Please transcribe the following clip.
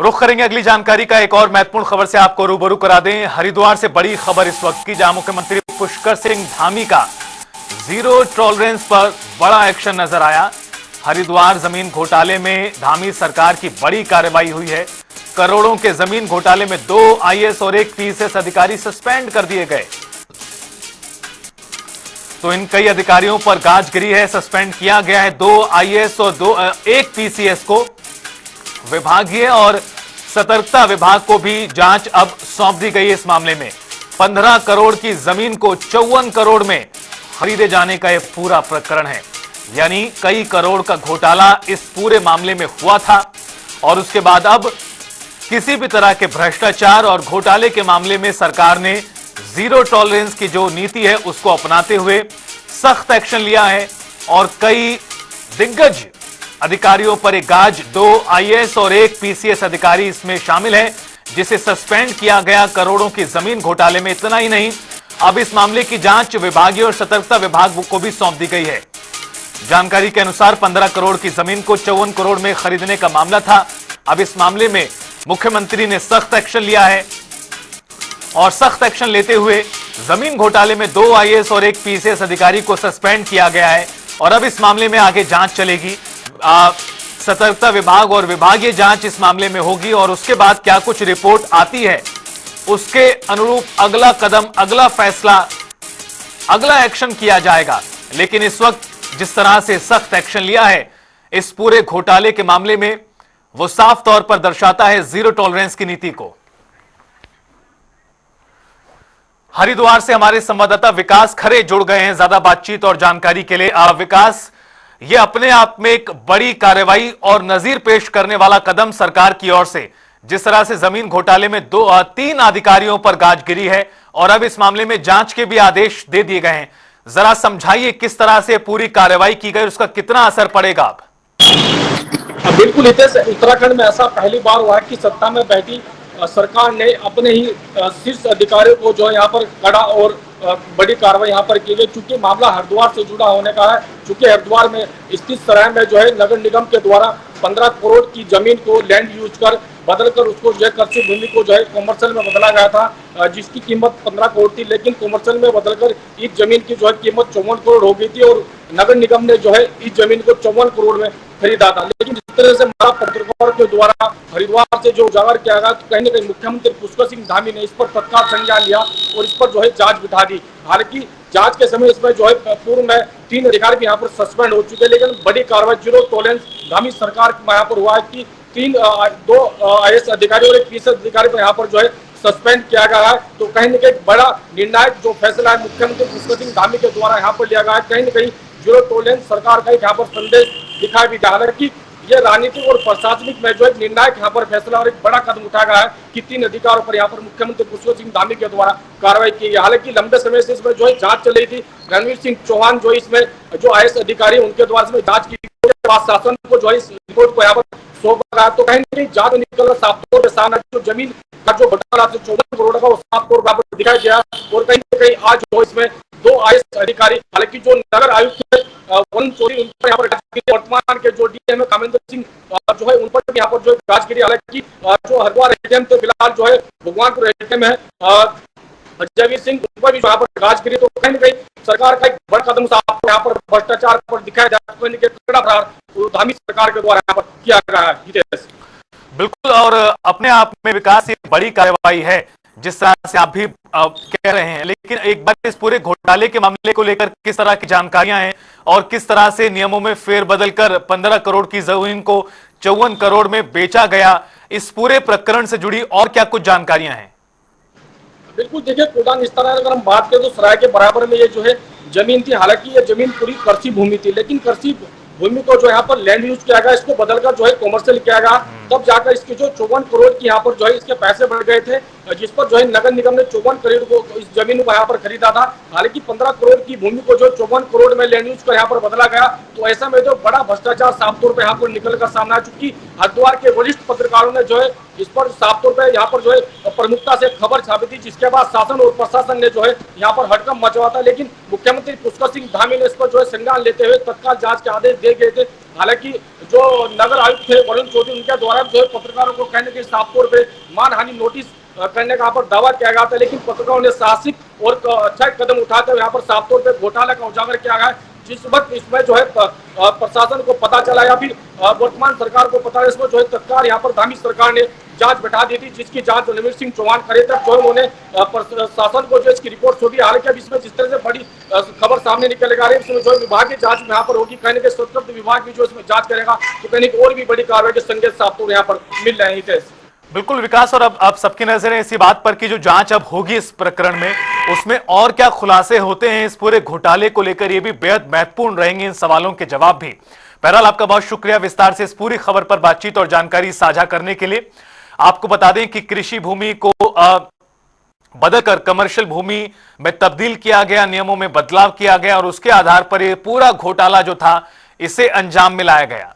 रुख करेंगे अगली जानकारी का। एक और महत्वपूर्ण खबर से आपको रूबरू करा दें। हरिद्वार से बड़ी खबर इस वक्त की, जहां मुख्यमंत्री पुष्कर सिंह धामी का जीरो टॉलरेंस पर बड़ा एक्शन नजर आया। हरिद्वार जमीन घोटाले में धामी सरकार की बड़ी कार्रवाई हुई है। करोड़ों के जमीन घोटाले में 2 आईएएस और 1 पीसीएस अधिकारी सस्पेंड कर दिए गए। तो इन कई अधिकारियों पर गाज गिरी है, सस्पेंड किया गया है 2 आईएएस और 1 पीसीएस को। विभागीय और सतर्कता विभाग को भी जांच अब सौंप दी गई है। इस मामले में 15 करोड़ की जमीन को 54 करोड़ में खरीदे जाने का यह पूरा प्रकरण है। यानी कई करोड़ का घोटाला इस पूरे मामले में हुआ था और उसके बाद अब किसी भी तरह के भ्रष्टाचार और घोटाले के मामले में सरकार ने जीरो टॉलरेंस की जो नीति है उसको अपनाते हुए सख्त एक्शन लिया है और कई दिग्गज अधिकारियों पर एक गाज, 2 आईएएस और 1 पीसीएस अधिकारी इसमें शामिल है, जिसे सस्पेंड किया गया करोड़ों की जमीन घोटाले में। इतना ही नहीं, अब इस मामले की जांच विभागीय और सतर्कता विभाग को भी सौंप दी गई है। जानकारी के अनुसार 15 करोड़ की जमीन को 54 करोड़ में खरीदने का मामला था। अब इस मामले में मुख्यमंत्री ने सख्त एक्शन लिया है और सख्त एक्शन लेते हुए जमीन घोटाले में 2 आईएएस और 1 पीसीएस अधिकारी को सस्पेंड किया गया है और अब इस मामले में आगे जांच चलेगी। सतर्कता विभाग और विभागीय जांच इस मामले में होगी और उसके बाद क्या कुछ रिपोर्ट आती है उसके अनुरूप अगला कदम, अगला फैसला, अगला एक्शन किया जाएगा। लेकिन इस वक्त जिस तरह से सख्त एक्शन लिया है इस पूरे घोटाले के मामले में, वो साफ तौर पर दर्शाता है जीरो टॉलरेंस की नीति को। हरिद्वार से हमारे संवाददाता विकास खरे जुड़ गए हैं ज्यादा बातचीत और जानकारी के लिए। विकास, ये अपने आप में एक बड़ी कार्रवाई और नजीर पेश करने वाला कदम सरकार की ओर से, जिस तरह से जमीन घोटाले में 3 अधिकारियों पर गाज गिरी है और अब इस मामले में जांच के भी आदेश दे दिए गए हैं। जरा समझाइए किस तरह से पूरी कार्रवाई की गई, उसका कितना असर पड़ेगा अब? बिल्कुल हितेश, उत्तराखंड में ऐसा पहली बार हुआ है कि सत्ता में बैठी सरकार ने अपने ही शीर्ष अधिकारियों को जो है यहाँ पर कड़ा और बड़ी कार्रवाई यहाँ पर की गई। चूंकि मामला हरिद्वार से जुड़ा होने का है, चूंकि हरिद्वार में स्थित सराय में जो है नगर निगम के द्वारा 15 करोड़ की जमीन को लैंड यूज कर बदलकर उसको जो है कृषि भूमि को जो है कॉमर्शियल में बदला गया था, जिसकी कीमत 15 करोड़ थी, लेकिन कॉमर्शियल में बदलकर इस जमीन की जो है कीमत 54 करोड़ हो गई थी और नगर निगम ने जो है इस जमीन को 54 करोड़ में खरीदा था। लेकिन जिस तरह से हमारा पत्रकार के द्वारा हरिद्वार से जो उजागर किया गया, तो कहीं न कहीं मुख्यमंत्री पुष्कर सिंह धामी ने इस पर तत्काल संज्ञान लिया और इस पर जो है जांच बिठा दी। हालांकि जांच के समय इसमें जो है पूर्व में 3 अधिकारी भी यहाँ पर सस्पेंड हो चुके हैं, लेकिन बड़ी कार्रवाई जीरो टॉलरेंस धामी सरकार में यहाँ पर हुआ है कि 2 आईएएस अधिकारी और 1 पीसीएस अधिकारी पर यहाँ पर जो है सस्पेंड किया गया है। तो कहीं न कहीं बड़ा निर्णायक जो फैसला है मुख्यमंत्री पुष्कर सिंह धामी के द्वारा यहाँ पर लिया गया है। कहीं न कहीं जीरो टॉलरेंस सरकार का यहाँ पर संदेश दिखाई भी दिया है कि ये राजनीतिक और प्रशासनिक में जो एक निर्णायक यहाँ पर फैसला और एक बड़ा कदम उठाया गया है कि 3 अधिकारियों पर यहाँ पर मुख्यमंत्री पुष्कर सिंह धामी के द्वारा कार्रवाई की गई। हालांकि लंबे समय से इसमें जो है जांच चल रही थी। रणवीर सिंह चौहान जो इसमें जो आईएएस अधिकारी उनके द्वारा इसमें जांच की शासन को जो है इस रिपोर्ट को यहाँ पर सौंपा गया। तो कहीं न कहीं जांच निकल साफ तौर पर सामने जो जमीन का जो घोटाला 54 करोड़ का वो साफ तौर पर दिखाई दिया और कहीं न कहीं आज जो इसमें 2 आईएएस अधिकारी, हालांकि जो नगर आयुक्त वन चोरी उन पर यहाँ पर वर्तमान के जो डीएम कामेंद्र सिंह जो है उन पर यहाँ पर जो जांच की। हालांकि जो हरिद्वार एटीएम तो फिलहाल जो है भगवानपुर एटीएम है जयवीर सिंह, उन पर भी यहाँ पर जांच करी। तो कहीं न कहीं सरकार का एक बड़ा कदम यहाँ पर भ्रष्टाचार पर दिखाया जाता है, कड़ा प्रहार धामी सरकार के द्वारा यहाँ पर किया गया है। बिल्कुल, और अपने आप में विकास ये बड़ी कार्रवाई है जिस तरह से आप भी कह रहे हैं, लेकिन एक बार इस पूरे घोटाले के मामले को लेकर किस तरह की जानकारियां हैं और किस तरह से नियमों में फेरबदल कर 15 करोड़ की जमीन को 54 करोड़ में बेचा गया, इस पूरे प्रकरण से जुड़ी और क्या कुछ जानकारियां हैं? बिल्कुल, देखिए कोडान इस तरह अगर हम बात करें तो सराय के बराबर में ये जो है जमीन थी। हालांकि ये जमीन पूरी कृषि भूमि थी, लेकिन कृषि भूमि को जो यहाँ पर लैंड यूज किया गया, इसको बदलकर जो है कॉमर्शियल किया गया, तब जाकर इसके जो 54 करोड़ की यहाँ पर जो है इसके पैसे बढ़ गए थे, जिस पर जो है नगर निगम ने 54 करोड़ को इस जमीन को यहाँ पर खरीदा था। हालांकि 15 करोड़ की भूमि को जो 54 करोड़ में लैंड यूज कर यहाँ पर बदला गया, तो ऐसा में जो बड़ा भ्रष्टाचार साफ तौर पर यहाँ पर निकल कर सामने आ चुकी। हरिद्वार के वरिष्ठ पत्रकारों ने जो है इस पर साफ तौर पर यहाँ पर जो है प्रमुखता से खबर छापी थी, जिसके बाद शासन और प्रशासन ने जो है यहाँ पर हड़कंप मचवा था। लेकिन मुख्यमंत्री पुष्कर सिंह धामी ने इस पर जो है संज्ञान लेते हुए तत्काल जांच के आदेश दे किए गए थे। हालांकि जो नगर आयुक्त थे वरुण चौधरी, उनके द्वारा जो है पत्रकारों को कहने के साफ तौर पे मानहानि नोटिस करने का यहाँ पर दावा किया गया था, लेकिन पत्रकारों ने साहसिक और अच्छा कदम उठाते हुए यहाँ पर साफ तौर पे घोटाला का उजागर किया गया। जिस वक्त इसमें जो है प्रशासन को पता चला या फिर वर्तमान सरकार को पता है, इसमें जो है तत्काल यहाँ पर धामी सरकार ने जांच बैठा दी थी, जिसकी जांच रणवीर सिंह चौहान करे तक जो उन्होंने प्रशासन को जो इसकी रिपोर्ट सौंपी। हालांकि अब इसमें जिस तरह से बड़ी खबर सामने निकल आ रही है, इसमें जो विभागीय जांच यहाँ पर होगी, कहने के स्वतंत्र विभाग भी जो इसमें जांच करेगा, तो कहने की और भी बड़ी कार्रवाई के संकेत साफ तौर यहाँ पर मिल रहे हैं। बिल्कुल विकास, और अब सबकी नजरें इसी बात पर कि जो जांच अब होगी इस प्रकरण में, उसमें और क्या खुलासे होते हैं इस पूरे घोटाले को लेकर, ये भी बेहद महत्वपूर्ण रहेंगे, इन सवालों के जवाब भी। बहरहाल आपका बहुत शुक्रिया विस्तार से इस पूरी खबर पर बातचीत और जानकारी साझा करने के लिए। आपको बता दें कि कृषि भूमि को बदलकर कमर्शियल भूमि में तब्दील किया गया, नियमों में बदलाव किया गया और उसके आधार पर यह पूरा घोटाला जो था इसे अंजाम में लाया गया।